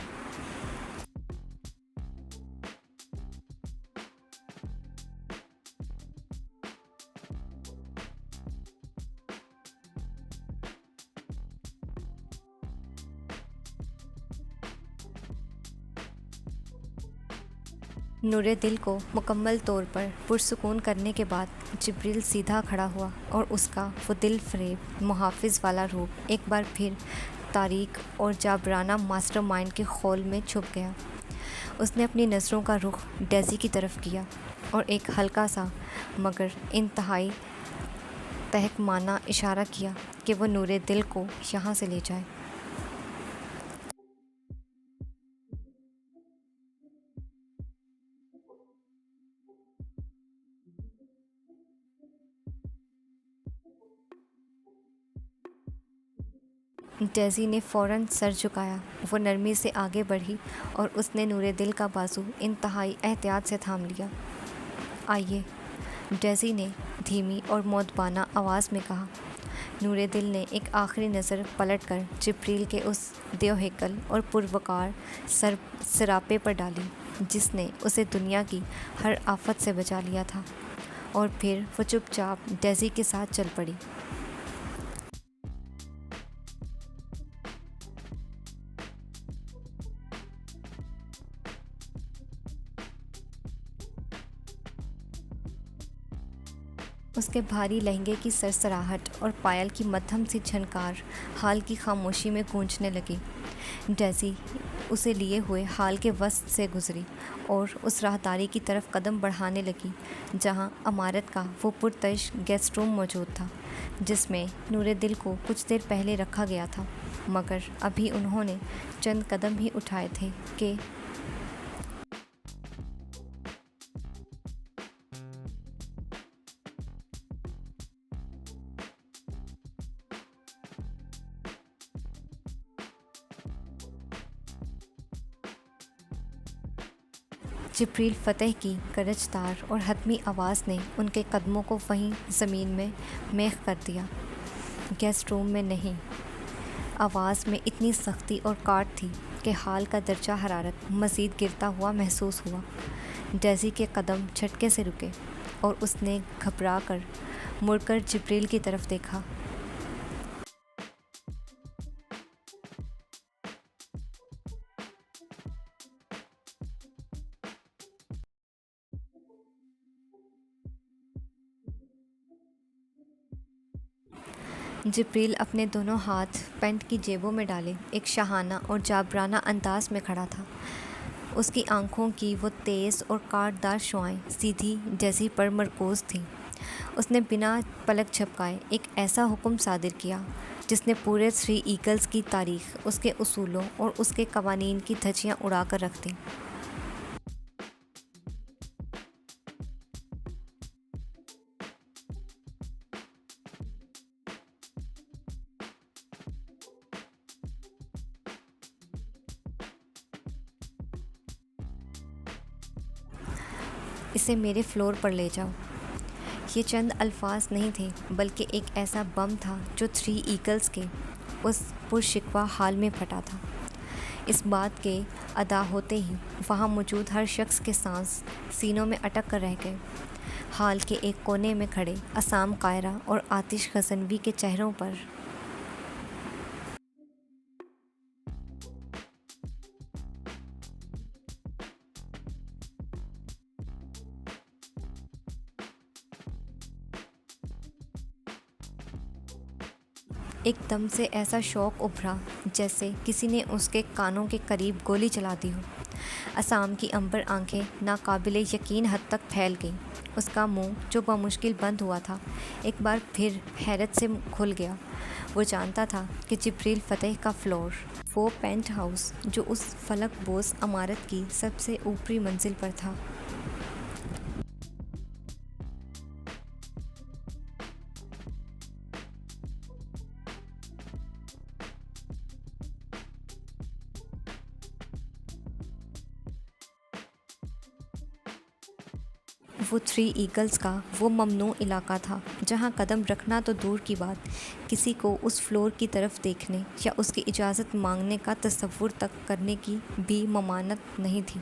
नूरे दिल को मुकम्मल तौर पर पुरसुकून करने के बाद जिब्रील सीधा खड़ा हुआ और उसका वो दिल फ़रेब मुहाफ़िज़ वाला रूप एक बार फिर तारीक और जाबराना मास्टरमाइंड के खौल में छुप गया। उसने अपनी नज़रों का रुख डेज़ी की तरफ किया और एक हल्का सा मगर इंतहाई तहकमाना इशारा किया कि वो नूरे दिल को यहाँ से ले जाए। डेज़ी ने फ़ौरन सर झुकाया। वो नरमी से आगे बढ़ी और उसने नूरे दिल का बाजू इंतहाई एहतियात से थाम लिया। आइए, डेज़ी ने धीमी और मौदबाना आवाज़ में कहा। नूरे दिल ने एक आखिरी नज़र पलट कर जिब्रील के उस देवहैकल और पुरवकार सरापे पर डाली जिसने उसे दुनिया की हर आफत से बचा लिया था, और फिर वो चुपचाप डेज़ी के साथ चल पड़ी। उसके भारी लहंगे की सरसराहट और पायल की मध्यम सी झनकार हाल की खामोशी में गूंजने लगी। डेज़ी उसे लिए हुए हाल के वस्त से गुजरी और उस राहदारी की तरफ कदम बढ़ाने लगी जहां इमारत का वो पुरतश गेस्ट रूम मौजूद था जिसमें नूरे दिल को कुछ देर पहले रखा गया था, मगर अभी उन्होंने चंद कदम ही उठाए थे कि जिब्रील फ़तेह की गरजदार और हतमी आवाज़ ने उनके कदमों को वहीं ज़मीन में मेख कर दिया। गेस्ट रूम में नहीं। आवाज़ में इतनी सख्ती और काट थी कि हाल का दर्जा हरारत मज़ीद गिरता हुआ महसूस हुआ। डेज़ी के कदम झटके से रुके और उसने घबरा कर मुड़कर जिब्रील की तरफ देखा। जिब्रील अपने दोनों हाथ पैंट की जेबों में डाले एक शाहाना और जाबराना अंदाज में खड़ा था। उसकी आंखों की वो तेज़ और कांटदार शुआएं सीधी डेज़ी पर मरकूज़ थीं। उसने बिना पलक झपकाए एक ऐसा हुक्म सादिर किया जिसने पूरे थ्री ईगल्स की तारीख, उसके उसूलों और उसके कवानीन की धज्जियां उड़ा कर रख दी। इसे मेरे फ्लोर पर ले जाओ। ये चंद अल्फाज नहीं थे, बल्कि एक ऐसा बम था जो थ्री ईगल्स के उस पुरशिकवा हाल में फटा था। इस बात के अदा होते ही वहाँ मौजूद हर शख्स के सांस सीनों में अटक कर रह गए। हाल के एक कोने में खड़े असाम कायरा और आतिश गजनवी के चेहरों पर एकदम से ऐसा शौक उभरा जैसे किसी ने उसके कानों के करीब गोली चला दी हो। असाम की अंबर आंखें नाकाबिले यकीन हद तक फैल गईं। उसका मुंह जो बमुश्किल बंद हुआ था एक बार फिर हैरत से खुल गया। वो जानता था कि जिब्रील फतेह का फ्लोर, वो पेंट हाउस जो उस फलक बोस इमारत की सबसे ऊपरी मंजिल पर था, वो थ्री ईगल्स का वो ममनू इलाका था जहाँ कदम रखना तो दूर की बात, किसी को उस फ्लोर की तरफ देखने या उसकी इजाज़त मांगने का तसव्वुर तक करने की भी ममानत नहीं थी।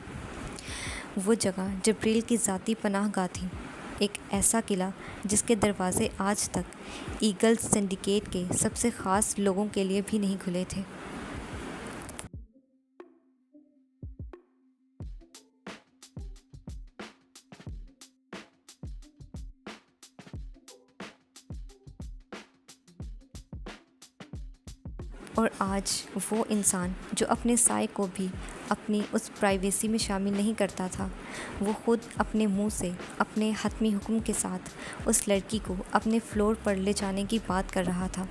वो जगह जिब्रील की ज़ाती पनाहगाह थी, एक ऐसा किला जिसके दरवाजे आज तक ईगल्स सिंडिकेट के सबसे ख़ास लोगों के लिए भी नहीं खुले थे। और आज वो इंसान जो अपने साय को भी अपनी उस प्राइवेसी में शामिल नहीं करता था, वो खुद अपने मुंह से अपने हतमी हुक्म के साथ उस लड़की को अपने फ्लोर पर ले जाने की बात कर रहा था।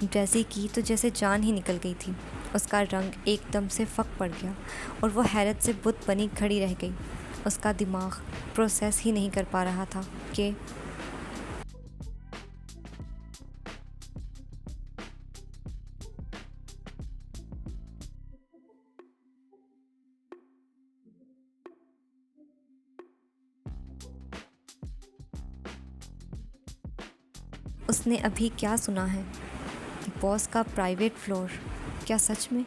जैसी की तो जैसे जान ही निकल गई थी। उसका रंग एकदम से फक पड़ गया और वो हैरत से बुत बनी खड़ी रह गई। उसका दिमाग प्रोसेस ही नहीं कर पा रहा था कि उसने अभी क्या सुना है। बॉस का प्राइवेट फ्लोर, क्या सच में?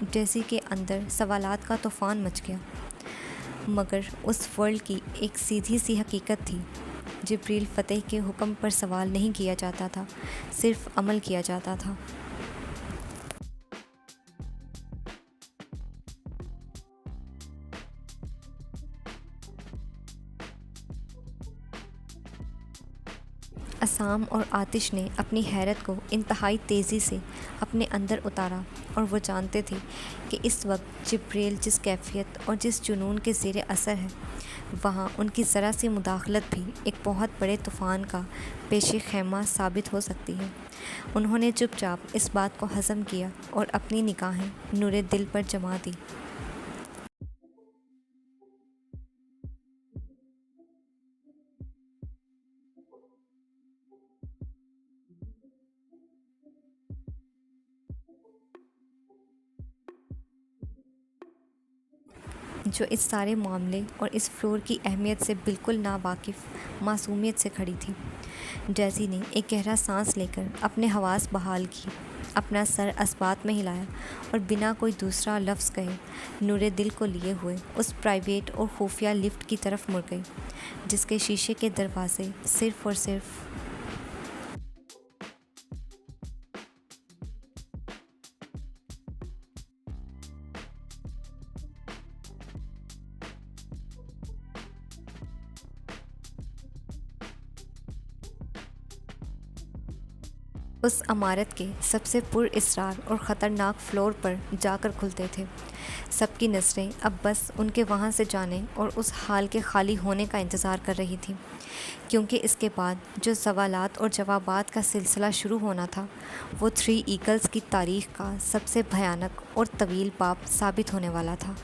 डेज़ी के अंदर सवालात का तूफ़ान मच गया। मगर उस वर्ल्ड की एक सीधी सी हकीकत थी, जिब्रील फ़तेह के हुक्म पर सवाल नहीं किया जाता था, सिर्फ अमल किया जाता था। असाम और आतिश ने अपनी हैरत को इंतहाई तेज़ी से अपने अंदर उतारा और वो जानते थे कि इस वक्त जिब्रील जिस कैफियत और जिस जुनून के ज़ेरे असर है, वहाँ उनकी ज़रा सी मुदाखलत भी एक बहुत बड़े तूफ़ान का पेश खैमा साबित हो सकती है। उन्होंने चुपचाप इस बात को हज़म किया और अपनी निगाहें नूरे दिल पर जमा दी। जो इस सारे मामले और इस फ्लोर की अहमियत से बिल्कुल नावाकिफ़ मासूमियत से खड़ी थी। डेज़ी ने एक गहरा सांस लेकर अपने हवास बहाल की, अपना सर असबात में हिलाया और बिना कोई दूसरा लफ्ज़ कहे नूरे दिल को लिए हुए उस प्राइवेट और खुफिया लिफ्ट की तरफ मुड़ गई, जिसके शीशे के दरवाजे सिर्फ़ और सिर्फ उस इमारत के सबसे पुरअसरार और ख़तरनाक फ्लोर पर जाकर खुलते थे। सबकी नज़रें अब बस उनके वहाँ से जाने और उस हाल के खाली होने का इंतज़ार कर रही थी, क्योंकि इसके बाद जो सवालात और जवाबात का सिलसिला शुरू होना था, वो थ्री ईगल्स की तारीख़ का सबसे भयानक और तवील बाब साबित होने वाला था।